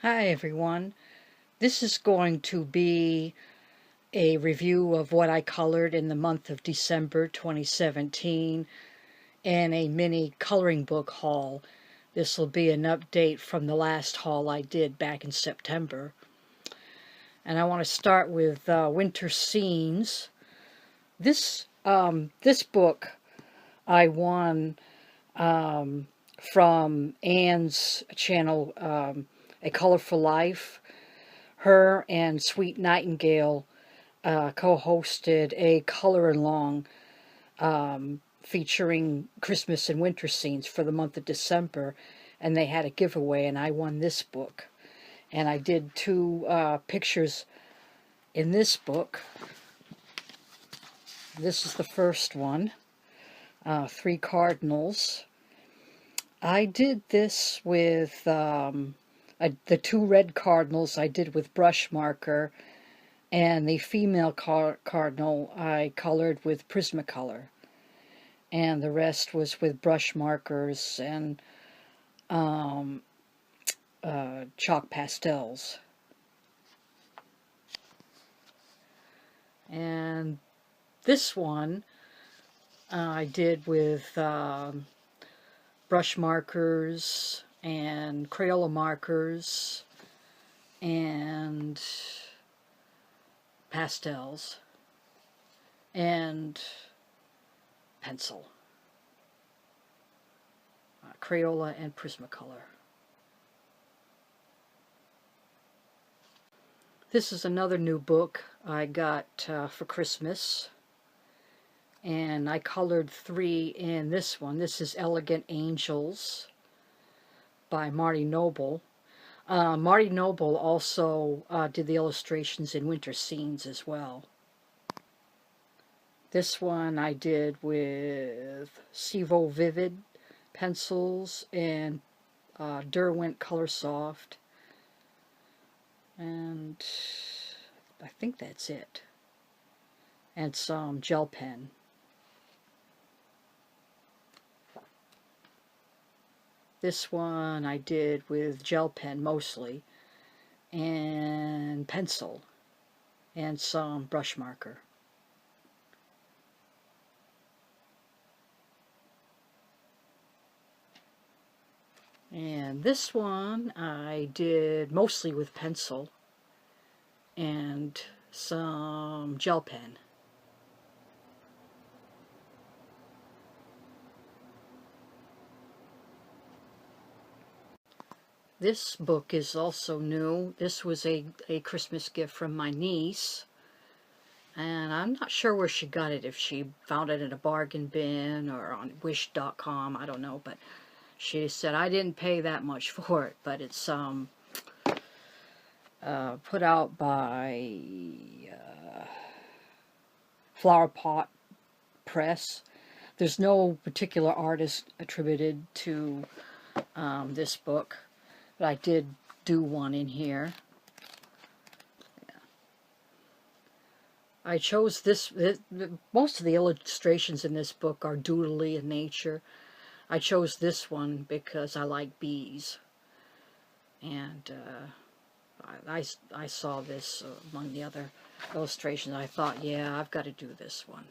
Hi everyone. This is going to be a review of what I colored in the month of December 2017 and a mini coloring book haul. This will be an update from the last haul I did back in September. And I want to start with Winter Scenes. This book I won from Anne's channel, A Colorful Life. Her and Sweet Nightingale co-hosted a color-along featuring Christmas and winter scenes for the month of December, and they had a giveaway, and I won this book. And I did two pictures in this book. This is the first one, 3 cardinals. I did this with the 2 red cardinals I did with brush marker, and the female cardinal I colored with Prismacolor, and the rest was with brush markers and chalk pastels. And this one I did with brush markers and Crayola markers and pastels and pencil, Crayola and Prismacolor. This is another new book I got for Christmas, and I colored 3 in this one. This is Elegant Angels by Marty Noble. Marty Noble also did the illustrations in Winter Scenes as well. This one I did with Sevo Vivid pencils and Derwent Color Soft, and I think that's it, and some gel pen. This one I did with gel pen mostly, and pencil, and some brush marker. And this one I did mostly with pencil and some gel pen. This book is also new. This was a Christmas gift from my niece, and I'm not sure where she got it, if she found it in a bargain bin or on wish.com, I don't know, but she said I didn't pay that much for it, but it's put out by Flower Pot Press. There's no particular artist attributed to this book, but I did do one in here. I chose this. Most of the illustrations in this book are doodly in nature. I chose this one because I like bees, and I saw this among the other illustrations. I thought, yeah, I've got to do this one.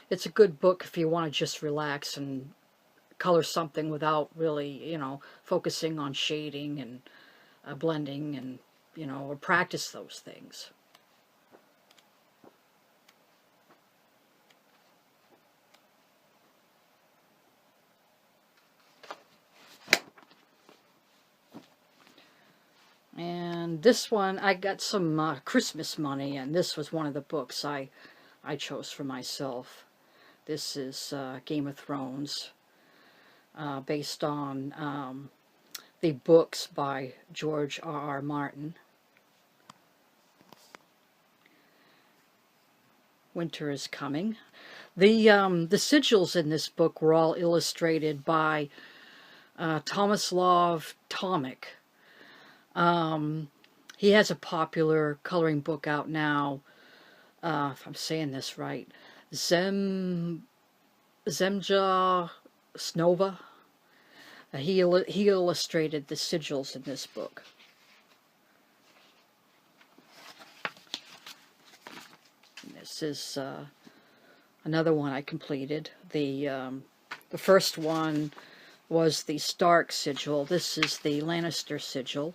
It's a good book if you want to just relax and color something without really, focusing on shading and blending and, or practice those things. And this one, I got some Christmas money, and this was one of the books I chose for myself. This is Game of Thrones, based on the books by George R.R. Martin. Winter is coming. The sigils in this book were all illustrated by Tomislav Tomic. He has a popular coloring book out now if I'm saying this right, Zemja Snova. He illustrated the sigils in this book. And this is another one I completed. The first one was the Stark sigil. This is the Lannister sigil.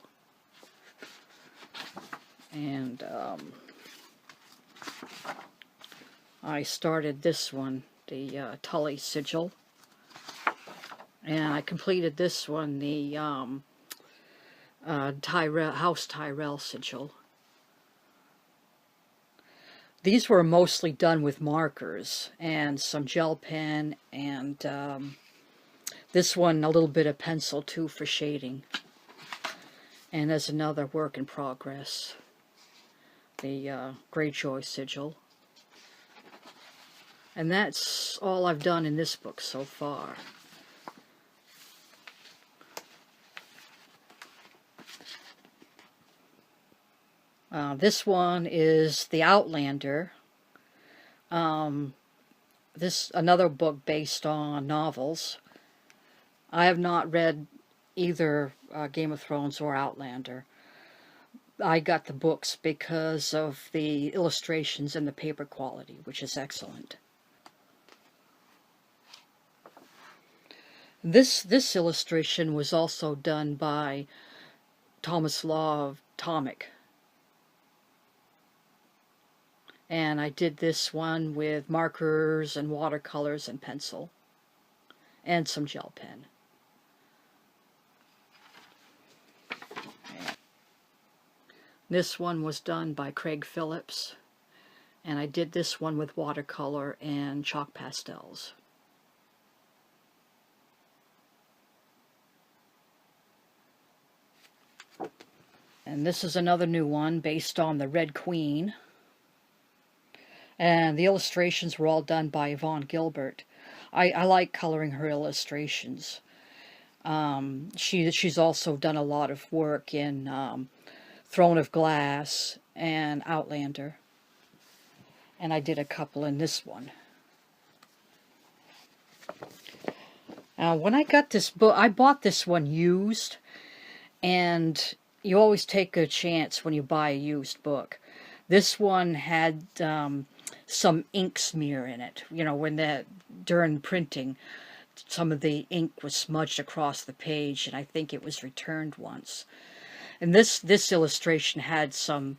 And I started this one, the Tully sigil. And I completed this one, the House Tyrell sigil. These were mostly done with markers and some gel pen, and this one a little bit of pencil too for shading. And there's another work in progress, the Greyjoy sigil. And that's all I've done in this book so far. This one is The Outlander. This another book based on novels. I have not read either Game of Thrones or Outlander. I got the books because of the illustrations and the paper quality, which is excellent. This illustration was also done by Thomas Law of Tomic. And I did this one with markers and watercolors and pencil and some gel pen. This one was done by Craig Phillips, and I did this one with watercolor and chalk pastels. And this is another new one based on the Red Queen. And the illustrations were all done by Yvonne Gilbert. I like coloring her illustrations. She's also done a lot of work in Throne of Glass and Outlander. And I did a couple in this one. When I got this book, I bought this one used, and you always take a chance when you buy a used book. This one had some ink smear in it. You know, during printing, some of the ink was smudged across the page, and I think it was returned once. And this illustration had some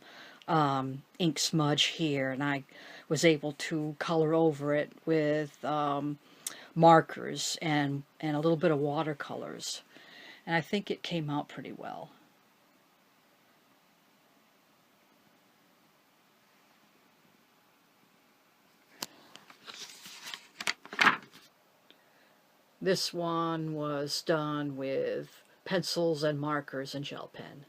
ink smudge here, and I was able to color over it with markers and a little bit of watercolors. And I think it came out pretty well. This one was done with pencils and markers and gel pen.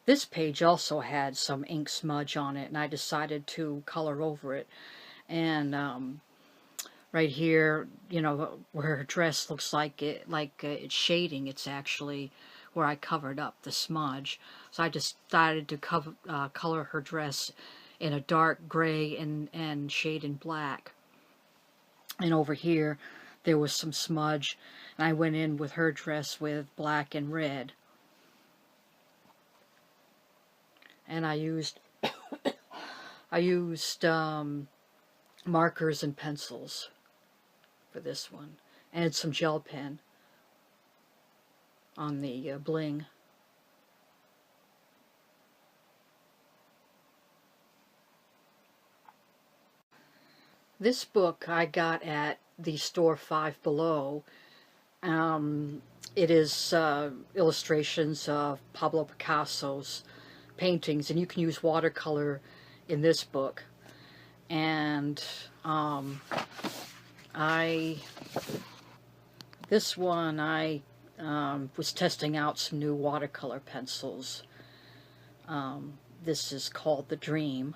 This page also had some ink smudge on it, and I decided to color over it. And right here, you know, where her dress looks like it's shading, it's actually where I covered up the smudge. So I decided to color her dress in a dark gray and shade in black. And over here, there was some smudge, and I went in with her dress with black and red. And I used markers and pencils for this one, and some gel pen on the bling. This book I got at the store Five Below. It is illustrations of Pablo Picasso's paintings, and you can use watercolor in this book. And this one I was testing out some new watercolor pencils. This is called The Dream.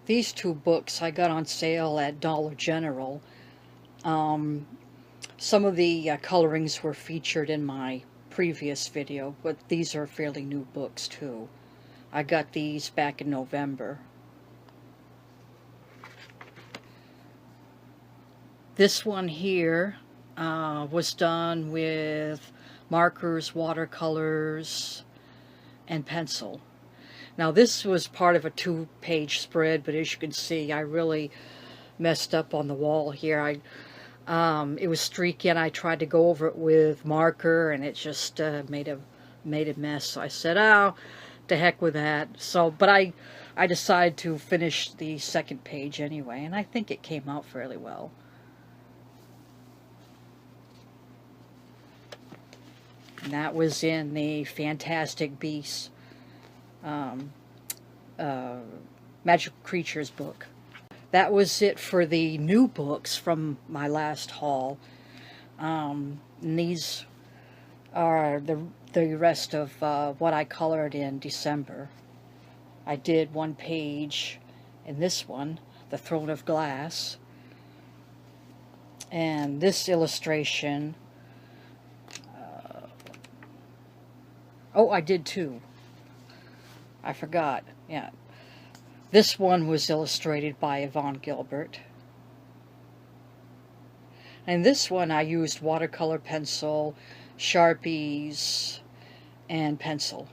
These two books I got on sale at Dollar General. Um, some of the colorings were featured in my previous video, but these are fairly new books too. I got these back in November. This one here was done with markers, watercolors, and pencil. Now this was part of a 2-page spread, but as you can see, I really messed up on the wall here. It was streaky, and I tried to go over it with marker, and it just made a mess. So I said, "Oh, to heck with that." So, but I decided to finish the second page anyway, and I think it came out fairly well. And that was in the Fantastic Beasts Magical Creatures book. That was it for the new books from my last haul. And these are the rest of what I colored in December. I did one page in this one, The Throne of Glass. And this illustration, oh, I did two. I forgot, yeah. This one was illustrated by Yvonne Gilbert. And this one I used watercolor pencil, Sharpies, and pencil.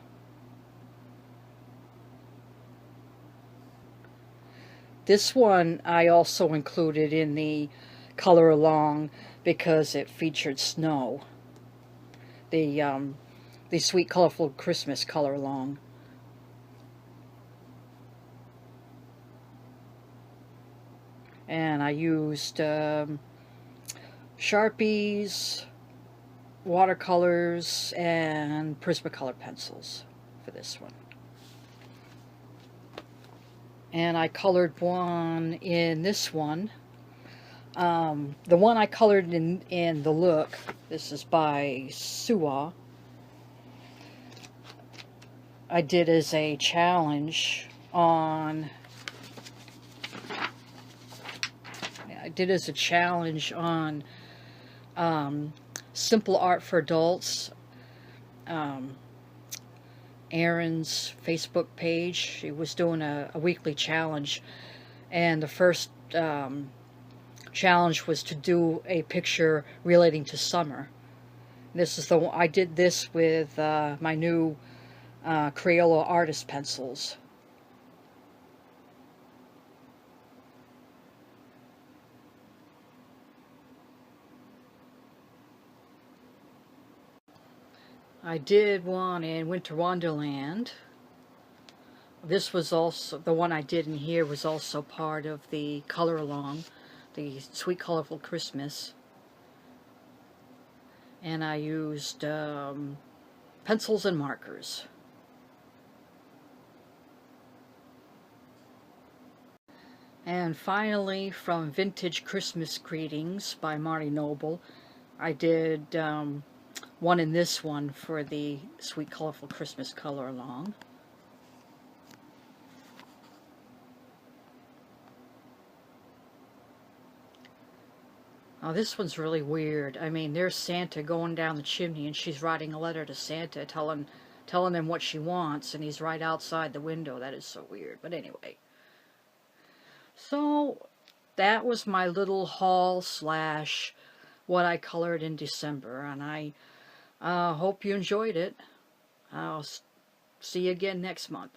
This one I also included in the color along because it featured snow. The Sweet Colorful Christmas color along. And I used Sharpies, watercolors, and Prismacolor pencils for this one. And I colored one in this one. The one I colored in The Look, this is by Suwa, I did as a challenge on Simple Art for Adults, Erin's Facebook page. She was doing a weekly challenge, and the first challenge was to do a picture relating to summer. This is the one I did this with my new Crayola artist pencils. I did one in Winter Wonderland. This was also, the one I did in here was also part of the color along, the Sweet Colorful Christmas. And I used pencils and markers. And finally, from Vintage Christmas Greetings by Marty Noble, I did one in this one for the Sweet Colorful Christmas color along. Oh, this one's really weird. I mean, there's Santa going down the chimney, and she's writing a letter to Santa telling him what she wants, and he's right outside the window. That is so weird. But anyway. So, that was my little haul slash what I colored in December, and I hope you enjoyed it. I'll see you again next month.